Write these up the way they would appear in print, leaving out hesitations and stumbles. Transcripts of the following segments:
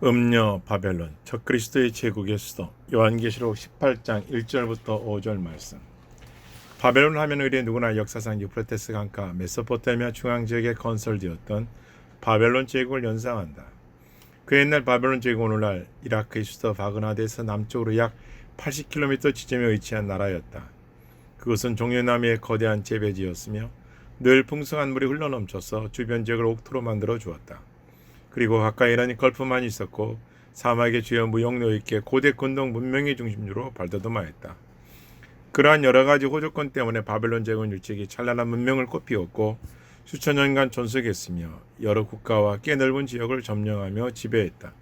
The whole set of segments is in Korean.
음녀 바벨론 적그리스도의 제국의 수도. 요한계시록 18장 1절부터 5절 말씀. 바벨론 하면 의뢰 누구나 역사상 유프라테스 강가 메소포타미아 중앙지역에 건설되었던 바벨론 제국을 연상한다. 그 옛날 바벨론 제국 오늘날 이라크의 수도 바그다드에서 남쪽으로 약 80km 지점에 위치한 나라였다. 그것은 종려나무의 거대한 재배지였으며 늘 풍성한 물이 흘러넘쳐서 주변 지역을 옥토로 만들어 주었다. 그리고 가까이는 걸프만 있었고 사막의 주요 무역로 있게 고대 근동 문명의 중심지로 발돋움하였다. 그러한 여러 가지 호조건 때문에 바벨론 제국은 일찍이 찬란한 문명을 꽃피웠고 수천 년간 존속했으며 여러 국가와 꽤 넓은 지역을 점령하며 지배했다.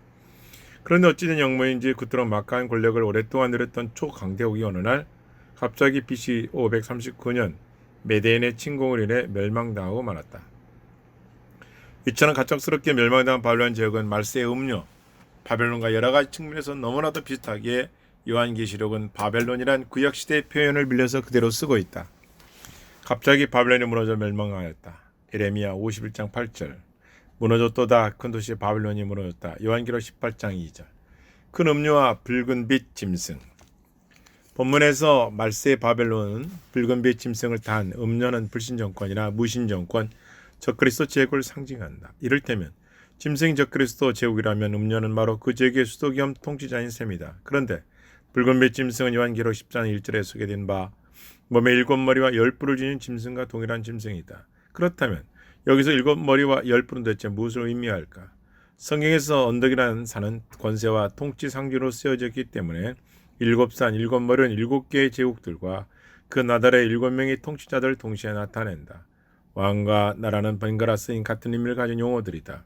그런데 어찌된 영모인지 그토록 막강한 권력을 오랫동안 누렸던 초강대국이 어느 날 갑자기 BC 539년 메데인의 침공을 인해 멸망당하고 말았다. 이처럼 갑작스럽게 멸망당한 바벨론 지역은 말세의 음료, 바벨론과 여러 가지 측면에서 너무나도 비슷하기에 요한계시록은 바벨론이란 구약시대의 표현을 빌려서 그대로 쓰고 있다. 갑자기 바벨론이 무너져 멸망하였다. 예레미야 51장 8절. 무너졌도다. 큰 도시 바벨론이 무너졌다. 요한계시록 18장 2절. 큰 음료와 붉은 빛 짐승. 본문에서 말세의 바벨론은 붉은 빛 짐승을 탄 음료는 불신정권이나 무신정권, 적그리스도 제국을 상징한다. 이를테면 짐승이 적그리스도 제국이라면 음료는 바로 그 제국의 수도 겸 통치자인 셈이다. 그런데 붉은 빛 짐승은 요한계시록 10장 1절에 소개된 바 몸에 7머리와 10뿔을 지닌 짐승과 동일한 짐승이다. 그렇다면 여기서 7머리와 10뿔은 대체 무엇을 의미할까? 성경에서 언덕이라는 산은 권세와 통치 상징으로 쓰여졌기 때문에 7산 7머리는 7개의 제국들과 그 나라의 7명의 통치자들을 동시에 나타낸다. 왕과 나라는 번갈아 쓰인 같은 의미를 가진 용어들이다.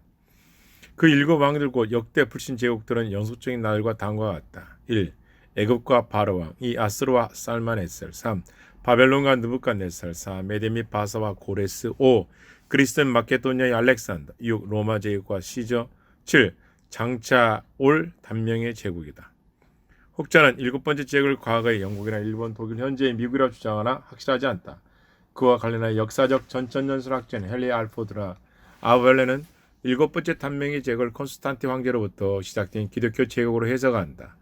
그 7왕들 곧 역대 불신 제국들은 영속적인 나라들과 다음과 같다. 1. 애굽과 바로왕 2. 아스르와 살만에셀 3. 바벨론과 느부갓네살 4. 메데 및 바사와 고레스 5. 그리스는 마케도니아의 알렉산더 6. 로마 제국과 시저 7. 장차 올 단명의 제국이다. 혹자는 7번째 제국을 과거의 영국이나 일본, 독일, 현재의 미국이라 주장하나 확실하지 않다. 그와 관련한 역사적 전천년설학자인 헨리 알포드라 아벨레는 7번째 단명의 제국을 콘스탄티 황제로부터 시작된 기독교 제국으로 해석한다.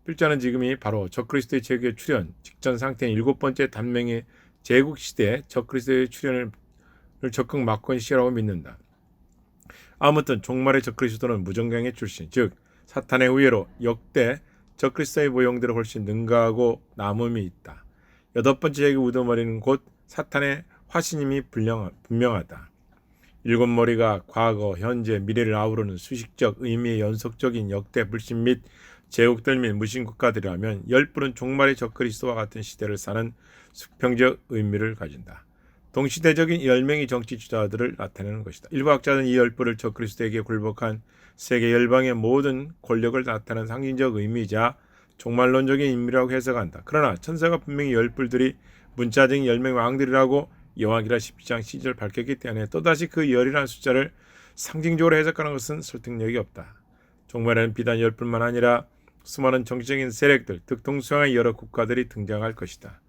필자는 지금이 바로 적그리스도의 제국의 출현 직전 상태인 7번째 단명의 제국 시대에 적그리스도의 출현을 적극 막고 시라고 믿는다. 아무튼 종말의 적그리스도는 무정경의 출신, 즉 사탄의 우애로 역대 적그리스도의 모형들을 훨씬 능가하고 남음이 있다. 8번째 제국 우두머리는 곧 사탄의 화신임이 분명하다. 7머리가 과거, 현재, 미래를 아우르는 수식적 의미의 연속적인 역대 불신 및 제국들 및 무신 국가들이라면 10뿔은 종말의 적그리스도와 같은 시대를 사는 수평적 의미를 가진다. 동시대적인 10명의 정치 주자들을 나타내는 것이다. 일부 학자는 이 10뿔을 적그리스도에게 굴복한 세계 열방의 모든 권력을 나타내는 상징적 의미이자 종말론적인 인물이라고 해석한다. 그러나 천사가 분명히 10뿔들이 문자적인 10명의 왕들이라고 요한계시록 12장 10절 밝혔기 때문에 또다시 그 열이라는 숫자를 상징적으로 해석하는 것은 설득력이 없다. 종말에는 비단 10뿔만 아니라 수많은 정치적인 세력들, 득통수양의 여러 국가들이 등장할 것이다.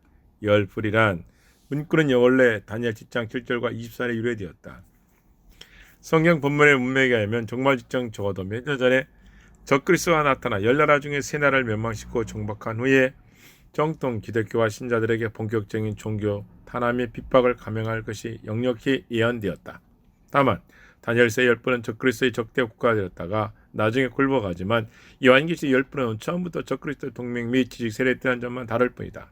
10뿔이란 문구는 원래 다니엘 10장 7절과 24절에 유래되었다. 성경 본문의 문맥에 의하면 종말 직전 적어도 몇 년 전에 적그리스도가 나타나 10나라 중에 3나라를 멸망시키고 정복한 후에 정통 기독교와 신자들에게 본격적인 종교 탄압의 핍박을 감행할 것이 역력히 예언되었다. 다만 다니엘서의 10뿔은 적그리스도의 적대 국가되었다가 나중에 굴복하지만 요한계시록 10뿔은 처음부터 적그리스도의 동맹 및 지식 세력이라는 점만 다를 뿐이다.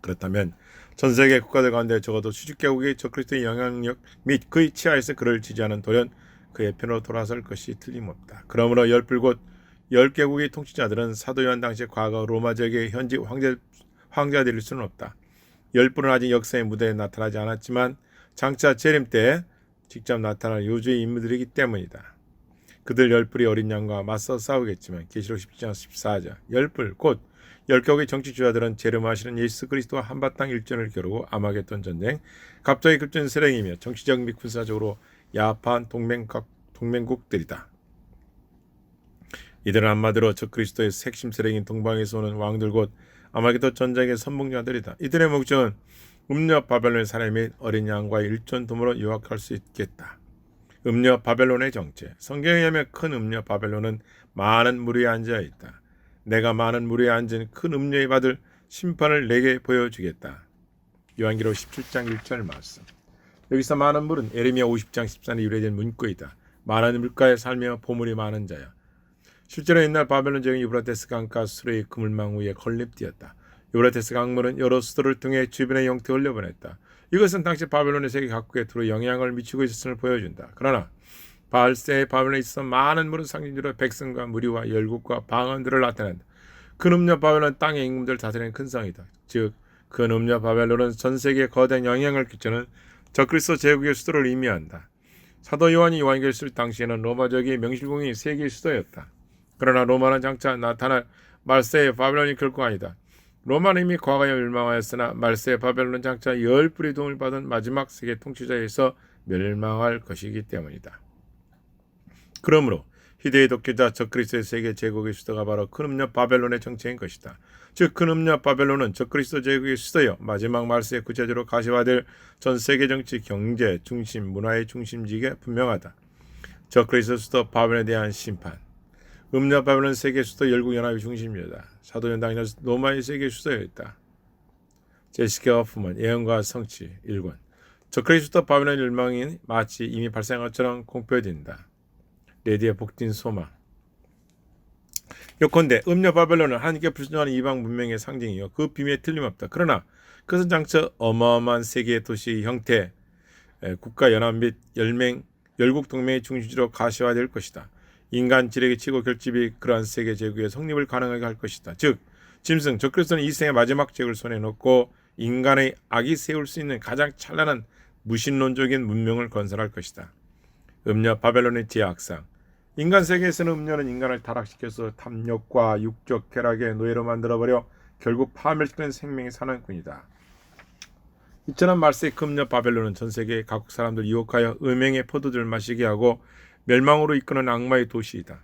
그렇다면 전세계 국가들 가운데 적어도 수십 개국의 적그리스도의 영향력 및 그의 치하에서 그를 지지하는 돌연 그의 편으로 돌아설 것이 틀림없다. 그러므로 10뿔 곧 10개국의 통치자들은 사도 요한 당시 과거 로마 제국의 현지 황자들일 수는 없다. 10뿔은 아직 역사의 무대에 나타나지 않았지만 장차 재림 때 직접 나타날 요주의 인물들이기 때문이다. 그들 10뿔이 어린 양과 맞서 싸우겠지만 계시록 10장 14절 10뿔 곧 10개국의 정치주자들은 재림하시는 예수 그리스도와 한바탕 일전을 겨루고 아마겟돈 전쟁, 갑자기 급전 세력이며 정치적 및 군사적으로 야합한 동맹국들이다. 이들은 한마디로 적그리스도의 핵심 세력인 동방에서 오는 왕들 곧 아마겟돈 전쟁의 선봉자들이다. 이들의 목적은 음녀 바벨론의 사람 및 어린 양과의 일전 도모로 유학할 수 있겠다. 음녀 바벨론의 정체. 성경에 의하면 큰 음녀 바벨론은 많은 무리에 앉아 있다. 내가 많은 무리에 앉은 큰 음녀에 받을 심판을 내게 보여주겠다. 요한계시록 17장 1절 말씀. 여기서 많은 물은 에레미야 50장 14절에 유래된 문구이다. 많은 물가에 살며 보물이 많은 자야. 실제로 옛날 바벨론 제국은 유브라테스 강가 수레의 그물망 위에 건립되었다. 유브라테스 강물은 여러 수도를 통해 주변의 영토에 흘려보냈다. 이것은 당시 바벨론의 세계 각국에 두루 영향을 미치고 있었음을 보여준다. 그러나 바알세의 바벨론에 있어 많은 물은 상징적으로 백성과 무리와 열국과 방언들을 나타낸다. 큰 음녀 바벨론은 땅의 임금들 다스리는 큰 성이다. 즉, 큰 음녀 바벨론은 전 세계에 거대한 영향을 끼치는 적그리스도 제국의 수도를 의미한다. 사도 요한이 요한계시록 당시에는 로마적인 명실공히 세계의 수도였다. 그러나 로마는 장차 나타날 말세의 바벨론이 결코 아니다. 로마는 이미 과거에 멸망하였으나 말세의 바벨론은 장차 열 뿌리 도움을 받은 마지막 세계 통치자에서 멸망할 것이기 때문이다. 그러므로 희대의 독재자 적그리스도의 세계 제국의 수도가 바로 큰 음녀 바벨론의 정체인 것이다. 즉, 큰 음녀 바벨론은 적그리스도 제국의 수도여 마지막 말세의 구체적으로 가시화될 전 세계 정치, 경제, 중심, 문화의 중심지기가 분명하다. 적그리스도 수도 바벨론에 대한 심판. 음녀 바벨론 세계 수도 열국연합의 중심이었다. 사도연당이나 로마의 세계 수도였다. 제시카 허프먼 예언과 성취 1권. 적그리스도 바벨론 멸망이 마치 이미 발생한 것처럼 공표된다. 레디의 복된 소망. 요컨대 음녀 바벨론은 하나님께 불순종하는 이방 문명의 상징이요 그 비밀에 틀림없다. 그러나 그것은 장차 어마어마한 세계의 도시의 형태, 국가 연합 및 열국 동맹의 중심지로 가시화될 것이다. 인간 지력의 치고 결집이 그러한 세계 제국의 성립을 가능하게 할 것이다. 즉, 짐승 적그리스도는 이 생의 마지막 제국을 손에 놓고 인간의 악이 세울 수 있는 가장 찬란한 무신론적인 문명을 건설할 것이다. 음녀 바벨론의 제약상. 인간 세계에서는 음녀는 인간을 타락시켜서 탐욕과 육적 쾌락의 노예로 만들어버려 결국 파멸시키는 생명의 사냥꾼이다. 이처럼 말세의 음녀 바벨론은 전 세계 각국 사람들 유혹하여 음행의 포도주를 마시게 하고 멸망으로 이끄는 악마의 도시이다.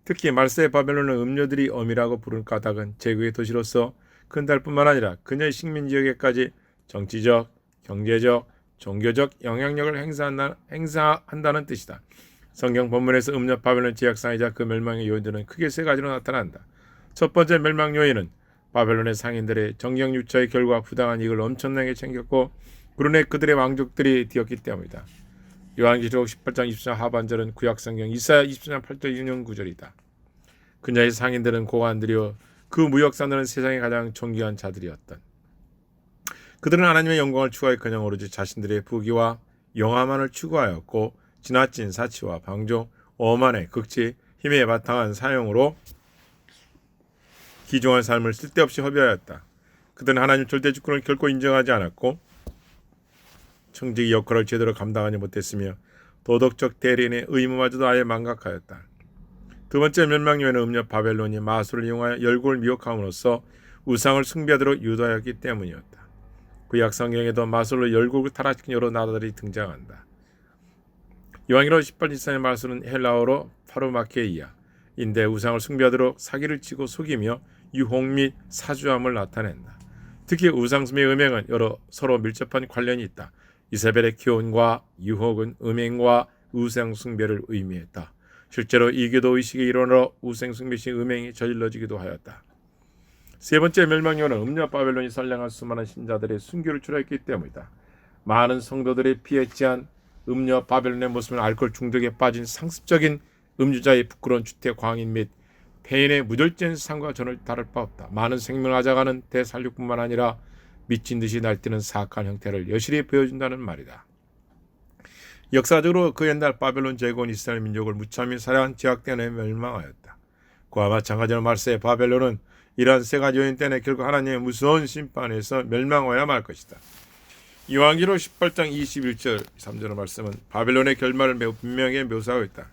특히 말세의 바벨론은 음녀들이 엄이라고 부르는 까닭은 제국의 도시로서 큰달뿐만 아니라 그녀의 식민지역에까지 정치적, 경제적, 종교적 영향력을 행사한다는 뜻이다. 성경 본문에서 음녀 바벨론 제약상이자 그 멸망의 요인들은 크게 세 가지로 나타난다. 첫 번째 멸망 요인은 바벨론의 상인들의 정경유착의 결과 부당한 이익을 엄청나게 챙겼고 그로 인해 그들의 왕족들이 되었기 때문이다. 요한계시록 18장 24절 하반절은 구약성경 이사야 24장 8절 인용 구절이다. 그녀의 상인들은 고관들이요 그 무역사들은 세상의 가장 존귀한 자들이었던. 그들은 하나님의 영광을 추구하여 그냥 오로지 자신들의 부귀와 영화만을 추구하였고 지나친 사치와 방종, 오만의 극치, 힘에 바탕한 사용으로 기종한 삶을 쓸데없이 허비하였다. 그들은 하나님 절대 주권을 결코 인정하지 않았고 청지기 역할을 제대로 감당하지 못했으며 도덕적 대리인의 의무마저도 아예 망각하였다. 두 번째 멸망 요인은 음녀 바벨론이 마술을 이용하여 열국을 미혹함으로써 우상을 숭배하도록 유도하였기 때문이었다. 구약 성경에도 마술로 열국을 타락시킨 여러 나라들이 등장한다. 요한계시록 18장의 마술은 헬라어로 파르마케이아 인데 우상을 숭배하도록 사기를 치고 속이며 유혹 및 사주함을 나타낸다. 특히 우상숭배의 음행은 여러 서로 밀접한 관련이 있다. 이세벨의 기혼과 유혹은 음행과 우상숭배를 의미했다. 실제로 이교도 의식의 일원으로 우상숭배시 음행이 저질러지기도 하였다. 세 번째 멸망요는 음녀 바벨론이 선량한 수많은 신자들의 순교를 초래했기 때문이다. 많은 성도들이 피했지한 음녀 바벨론의 모습은 알코올 중독에 빠진 상습적인 음주자의 부끄러운 주택 광인 및 폐인의 무절제한 삶과 전을 다를 바 없다. 많은 생명을 앗아가는 대살육뿐만 아니라 미친 듯이 날뛰는 사악한 형태를 여실히 보여준다는 말이다. 역사적으로 그 옛날 바벨론 제국은 이스라엘 민족을 무참히 살해한 제약대에 멸망하였다. 그와 마찬가지로 말세의 바벨론은 이러한 세 가지 요인 때문에 결국 하나님의 무서운 심판에서 멸망하여야 말 것이다. 요한계시록 18장 21절 3절의 말씀은 바벨론의 결말을 매우 분명하게 묘사하고 있다.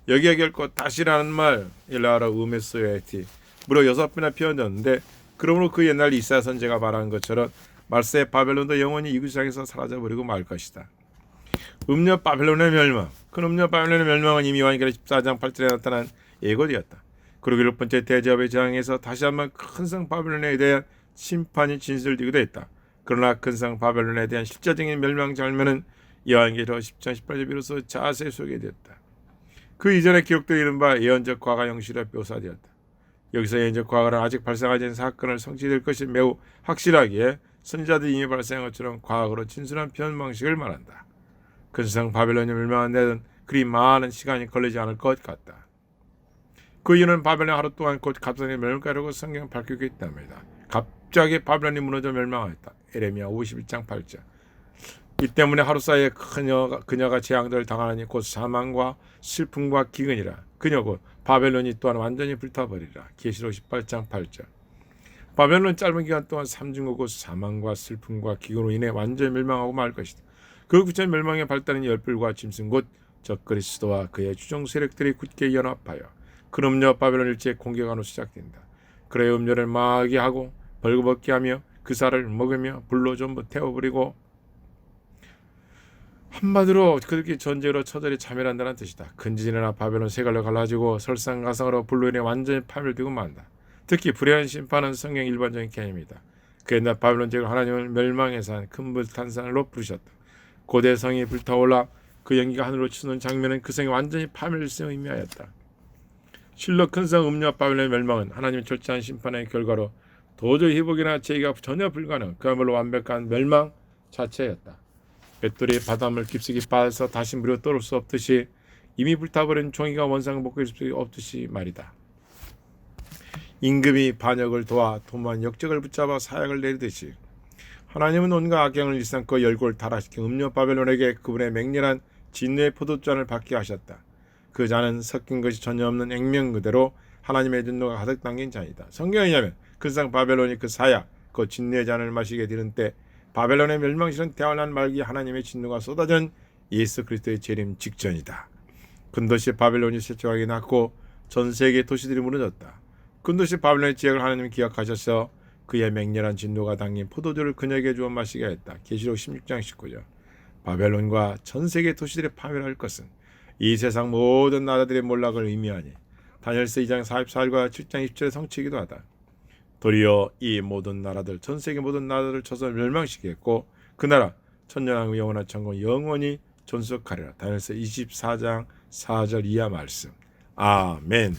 여기에 결코 다시라는 말 일라어로 우메소야티 무려 6번이나 표현되었는데 그러므로 그 옛날 이사야 선지자가 말한 것처럼 말세의 바벨론도 영원히 이 세상에서 사라져버리고 말 것이다. 음녀 바벨론의 멸망. 큰 음녀 바벨론의 멸망은 이미 요한계시록 14장 8절에 나타난 예고되었다. 그리고 6번째 대제업의 재앙에서 다시 한번 큰 성 바벨론에 대한 심판이 진술되기도 했다. 그러나 큰 성 바벨론에 대한 실제적인 멸망 장면은 요한계시록 10장 18절 비로소 자세히 소개되었다. 그 이전에 기록되어 이른바 예언적 과거 형식으로 묘사되었다. 여기서 예언적 과거는 아직 발생하지 않은 사건을 성취될 것이 매우 확실하기에 선지자들이 이미 발생한 것처럼 과거로 진술한 표현 방식을 말한다. 큰 세상 바벨론이 멸망한 데는 그리 많은 시간이 걸리지 않을 것 같다. 그 이유는 바벨론 하루 동안 곧 갑자기 멸망하려고 성경은 밝히고 있답니다. 갑자기 바벨론이 무너져 멸망하였다. 에레미야 51장 8절. 이 때문에 하루 사이에 그녀가 재앙들을 당하니 곧 사망과 슬픔과 기근이라. 그녀 곧 바벨론이 또한 완전히 불타버리라. 계시록 18장 8절. 바벨론 짧은 기간 동안 삼중고 곧 사망과 슬픔과 기근으로 인해 완전히 멸망하고 말 것이다. 그 구체 멸망의 발단은 열불과 짐승 곧 적그리스도와 그의 주종 세력들이 굳게 연합하여 큰 음녀 바벨론 일제의 공격으로 시작된다. 그의 음녀를 마하게 하고 벌거벗게 하며 그 살을 먹으며 불로 전부 태워버리고, 한마디로 그렇게 전쟁으로 처절히 참여한다는 뜻이다. 근지진이나 바벨론 세갈로 갈라지고 설상가상으로 불로 인해 완전히 파멸되고 만다. 특히 불의한 심판은 성경 일반적인 개념이다. 그 옛날 바벨론 제국 하나님을 멸망해서 한 큰 불탄산으로 부르셨다. 고대 성이 불타올라 그 연기가 하늘로 치솟는 장면은 그 성이 완전히 파멸했음을 의미하였다. 실로 큰 성 음녀 바벨론의 멸망은 하나님의 철저한 심판의 결과로 도저히 회복이나 재기가 전혀 불가능, 그야말로 완벽한 멸망 자체였다. 뱃돌이 바닷물 깊숙이 빠져서 다시 물에 떠올 수 없듯이 이미 불타버린 종이가 원상복구할 수 없듯이 말이다. 임금이 반역을 도와 도만 역적을 붙잡아 사약을 내리듯이 하나님은 온갖 악행을 일삼고 열골 타락시킨 음녀 바벨론에게 그분의 맹렬한 진노의 포도잔을 받게 하셨다. 그 잔은 섞인 것이 전혀 없는 액면 그대로 하나님의 진노가 가득 담긴 잔이다. 성경에 의하면 큰상 바벨론이 그 사약, 그 진노의 잔을 마시게 되는 때 바벨론의 멸망시는 대환란 말기 하나님의 진노가 쏟아진 예수 그리스도의 재림 직전이다. 큰 도시 바벨론이 세척하게 났고 전 세계 도시들이 무너졌다. 큰 도시 바벨론의 지역을 하나님이 기억하셔서 그의 맹렬한 진노가 담긴 포도주를 그녀에게 주어 마시게 했다. 계시록 16장 19절. 바벨론과 전 세계 도시들이 파멸할 것은 이 세상 모든 나라들의 몰락을 의미하니 다니엘서 2장 44절과 7장 20절의 성취이기도 하다. 도리어 이 모든 나라들, 전 세계 모든 나라들을 쳐서 멸망시키겠고 그 나라 천년왕국 영원한 천국 영원히 존속하리라. 다니엘서 24장 4절 이하 말씀. 아멘.